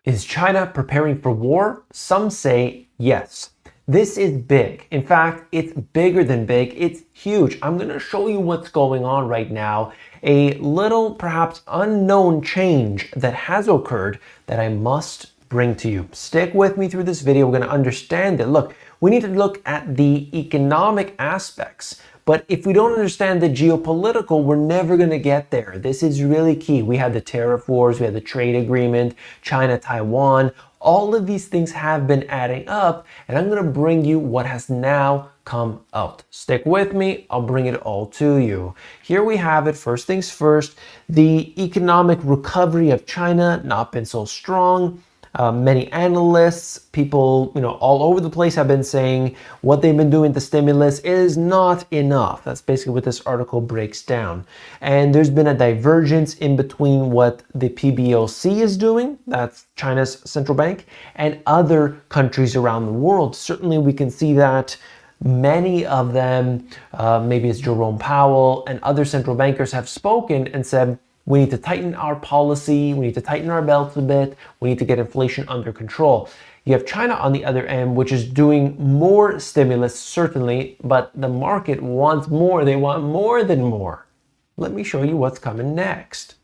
Is China preparing for war? Some say yes. This is big. In fact, it's bigger than big. It's huge. I'm going to show you what's going on right now. A little, perhaps unknown change that has occurred that I must bring to you. Stick with me through this video. We're going to understand it. Look, we need to look at the economic aspects. But if we don't understand the geopolitical, we're never going to get there. This is really key. We had the tariff wars, we had the trade agreement, China, Taiwan. All of these things have been adding up, and I'm going to bring you what has now come out. Stick with me, I'll bring it all to you. Here we have it, first things first, the economic recovery of China not been so strong. Many analysts, people, all over the place have been saying what they've been doing to stimulus is not enough. That's basically what this article breaks down. And there's been a divergence in between what the PBOC is doing, that's China's central bank, and other countries around the world. Certainly we can see that many of them, maybe it's Jerome Powell and other central bankers have spoken and said, we need to tighten our policy, we need to tighten our belts a bit, we need to get inflation under control. You have China on the other end, which is doing more stimulus, certainly, but the market wants more. They want more than more. Let me show you what's coming next.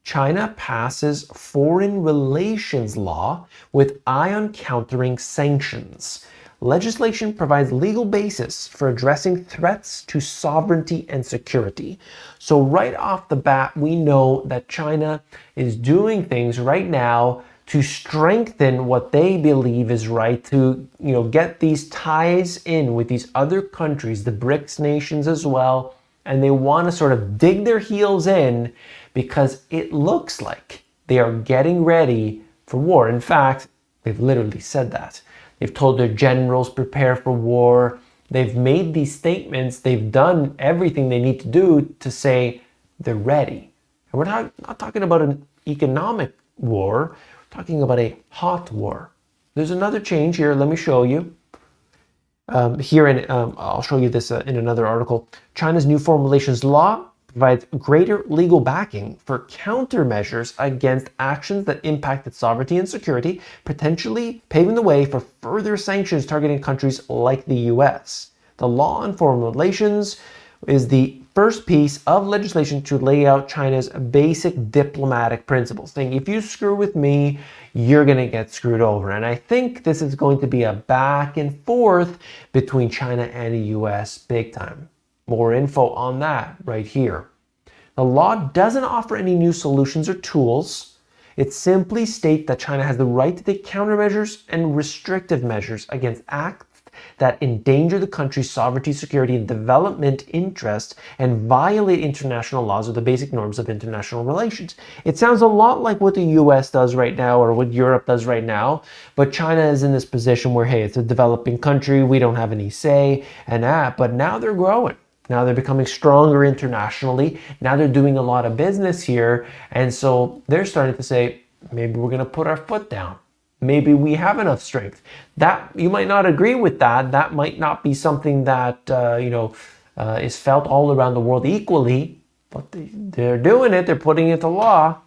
China passes foreign relations law with eye on countering sanctions. Legislation provides legal basis for addressing threats to sovereignty and security. So right off the bat, we know that China is doing things right now to strengthen what they believe is right, to get these ties in with these other countries, the BRICS nations as well, and they want to sort of dig their heels in because it looks like they are getting ready for war. In fact, they've literally said that. They've told their generals prepare for war. They've made these statements. They've done everything they need to do to say they're ready. And we're not talking about an economic war. We're talking about a hot war. There's another change here. Let me show you. I'll show you this in another article. China's new foreign relations law provides greater legal backing for countermeasures against actions that impact its sovereignty and security, potentially paving the way for further sanctions targeting countries like the US. The law on foreign relations is the first piece of legislation to lay out China's basic diplomatic principles, saying if you screw with me, you're going to get screwed over. And I think this is going to be a back and forth between China and the US big time. More info on that right here. The law doesn't offer any new solutions or tools. It simply states that China has the right to take countermeasures and restrictive measures against acts that endanger the country's sovereignty, security, and development interests and violate international laws or the basic norms of international relations. It sounds a lot like what the US does right now or what Europe does right now, but China is in this position where, hey, it's a developing country, we don't have any say and that, but now they're growing. Now they're becoming stronger internationally. Now they're doing a lot of business here. And so they're starting to say, maybe we're going to put our foot down. Maybe we have enough strength. That you might not agree with that. That might not be something that, is felt all around the world equally, but they're doing it. They're putting it to law.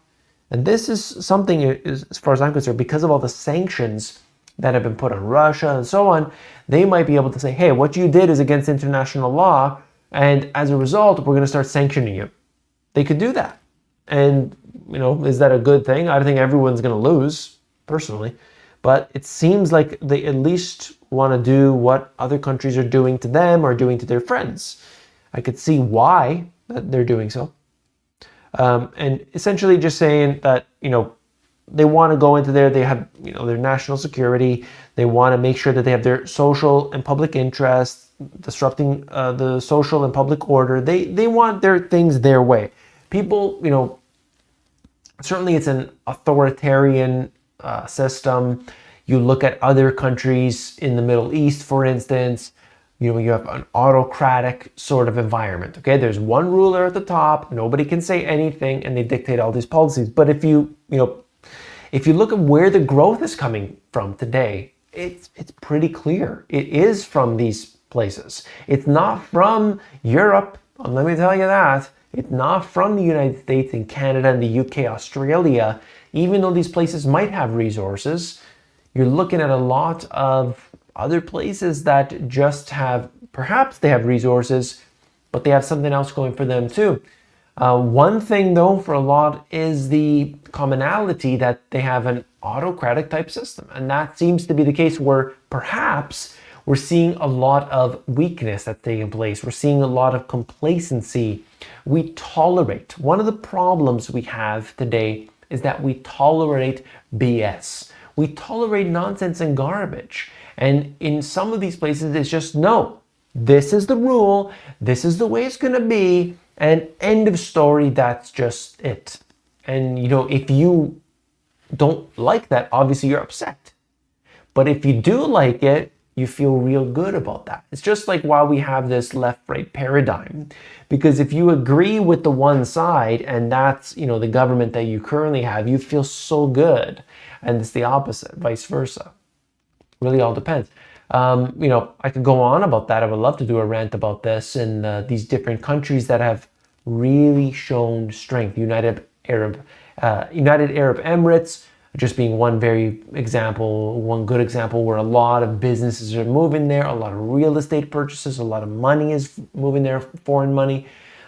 And this is something, as far as I'm concerned, because of all the sanctions that have been put on Russia and so on, they might be able to say, hey, what you did is against international law. And as a result, we're going to start sanctioning you. They could do that. And, is that a good thing? I think everyone's going to lose, personally. But it seems like they at least want to do what other countries are doing to them or doing to their friends. I could see why they're doing so. And essentially just saying that, they want to go into there, they have, their national security. They want to make sure that they have their social and public interests, disrupting the social and public order. They want their things their way. People, certainly it's an authoritarian system. You look at other countries in the Middle East, for instance, you have an autocratic sort of environment. Okay, there's one ruler at the top, nobody can say anything, and they dictate all these policies. But if you look at where the growth is coming from today, it's pretty clear. It is from these places. It's not from Europe. Let me tell you that. It's not from the United States and Canada and the UK, Australia. Even though these places might have resources, you're looking at a lot of other places that just have, perhaps they have resources, but they have something else going for them too. One thing though for a lot is the commonality that they have an autocratic type system. And that seems to be the case where perhaps we're seeing a lot of weakness that's taking place. We're seeing a lot of complacency. We tolerate. One of the problems we have today is that we tolerate BS. We tolerate nonsense and garbage. And in some of these places, it's just, no, this is the rule. This is the way it's going to be. And end of story, that's just it. And, if you don't like that, obviously you're upset. But if you do like it, you feel real good about that. It's just like why we have this left-right paradigm. Because if you agree with the one side, and that's, the government that you currently have, you feel so good. And it's the opposite, vice versa. Really all depends. I could go on about that. I would love to do a rant about this and these different countries that have really shown strength. United Arab Emirates just being one good example where a lot of businesses are moving there, a lot of real estate purchases, a lot of money is moving there, foreign money.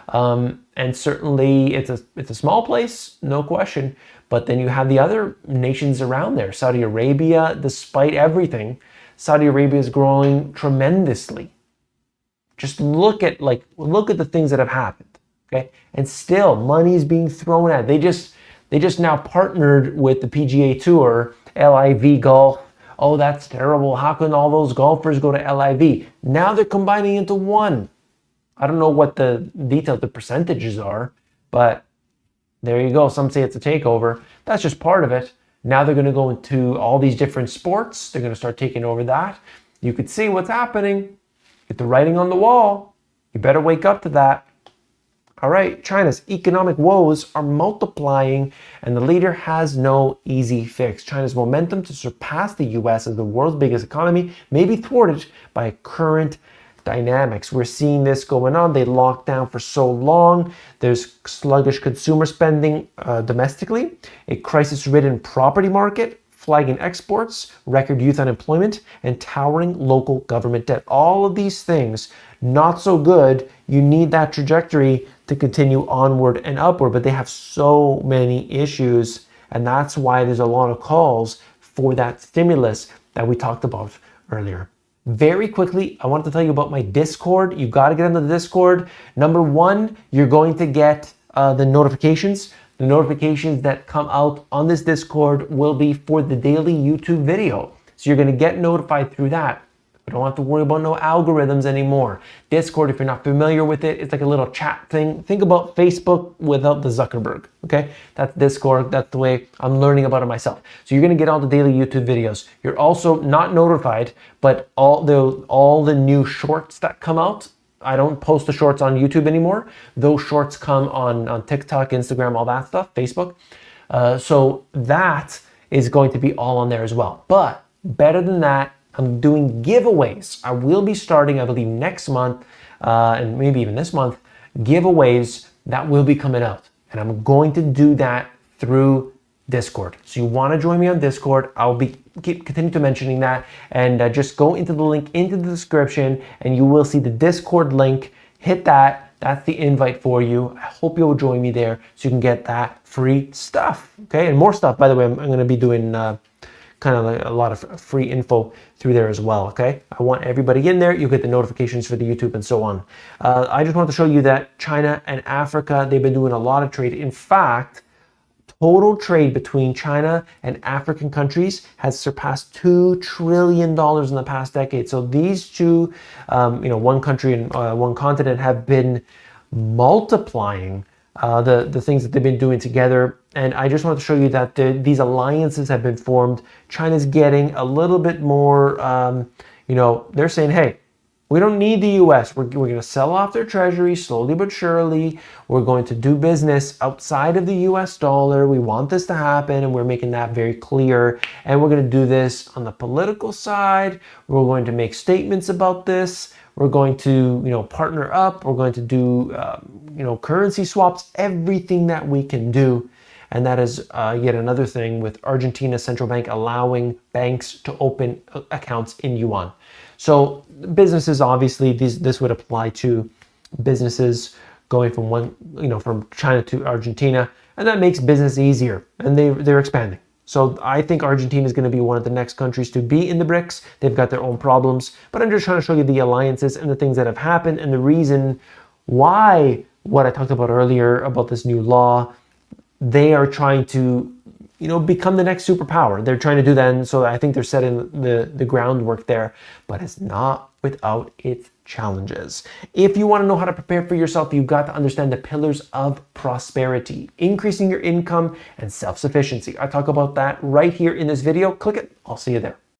And certainly it's a small place, no question. But then you have the other nations around there. Saudi Arabia, despite everything, Saudi Arabia is growing tremendously. Just look at the things that have happened, okay? And still, money is being thrown at. They just now partnered with the PGA Tour, LIV Golf. Oh, that's terrible. How can all those golfers go to LIV? Now they're combining into one. I don't know what the percentages are, but there you go. Some say it's a takeover. That's just part of it. Now they're going to go into all these different sports. They're going to start taking over that. You could see what's happening. Get the writing on the wall. You better wake up to that. All right, China's economic woes are multiplying, and the leader has no easy fix. China's momentum to surpass the US as the world's biggest economy may be thwarted by current dynamics. We're seeing this going on. They locked down for so long. There's sluggish consumer spending domestically, a crisis-ridden property market, flagging exports, record youth unemployment, and towering local government debt. All of these things, not so good. You need that trajectory to continue onward and upward, but they have so many issues, and that's why there's a lot of calls for that stimulus that we talked about earlier. Very quickly, I want to tell you about my Discord. You got to get into the Discord. Number one, you're going to get the notifications. The notifications that come out on this Discord will be for the daily YouTube video. So you're going to get notified through that. You don't have to worry about no algorithms anymore. Discord, if you're not familiar with it, it's like a little chat thing. Think about Facebook without the Zuckerberg, okay? That's Discord. That's the way I'm learning about it myself. So you're going to get all the daily YouTube videos. You're also not notified, but all the new shorts that come out, I don't post the shorts on YouTube anymore. Those shorts come on TikTok, Instagram, all that stuff, Facebook. So that is going to be all on there as well. But better than that, I'm doing giveaways. I will be starting, I believe, next month, and maybe even this month, giveaways that will be coming out. And I'm going to do that through Discord. So you want to join me on Discord, I'll continue to mentioning that, and just go into the link into the description and you will see the Discord link. Hit that. That's the invite for you. I hope you'll join me there so you can get that free stuff. Okay, and more stuff, by the way. I'm going to be doing kind of like a lot of free info through there as well, okay? I want everybody in there. You get the notifications for the YouTube and so on. I just want to show you that China and Africa, they've been doing a lot of trade. In fact, total trade between China and African countries has surpassed $2 trillion in the past decade. So these two, one country and one continent have been multiplying the things that they've been doing together. And I just wanted to show you that these alliances have been formed. China's getting a little bit more, they're saying, hey, We don't need the US. We're going to sell off their treasury slowly but surely. We're going to do business outside of the US dollar. We want this to happen, and we're making that very clear. And we're going to do this on the political side. We're going to make statements about this. We're going to, partner up. We're going to do, currency swaps, everything that we can do. And that is yet another thing with Argentina's central bank allowing banks to open accounts in Yuan. So businesses, obviously, this would apply to businesses going from China to Argentina, and that makes business easier, and they're expanding. So I think Argentina is going to be one of the next countries to be in the BRICS. They've got their own problems, but I'm just trying to show you the alliances and the things that have happened and the reason why what I talked about earlier about this new law, they are trying to become the next superpower. They're trying to do that, and so I think they're setting the groundwork there, but it's not without its challenges. If you want to know how to prepare for yourself, you've got to understand the pillars of prosperity, increasing your income and self-sufficiency. I talk about that right here in this video. Click it. I'll see you there.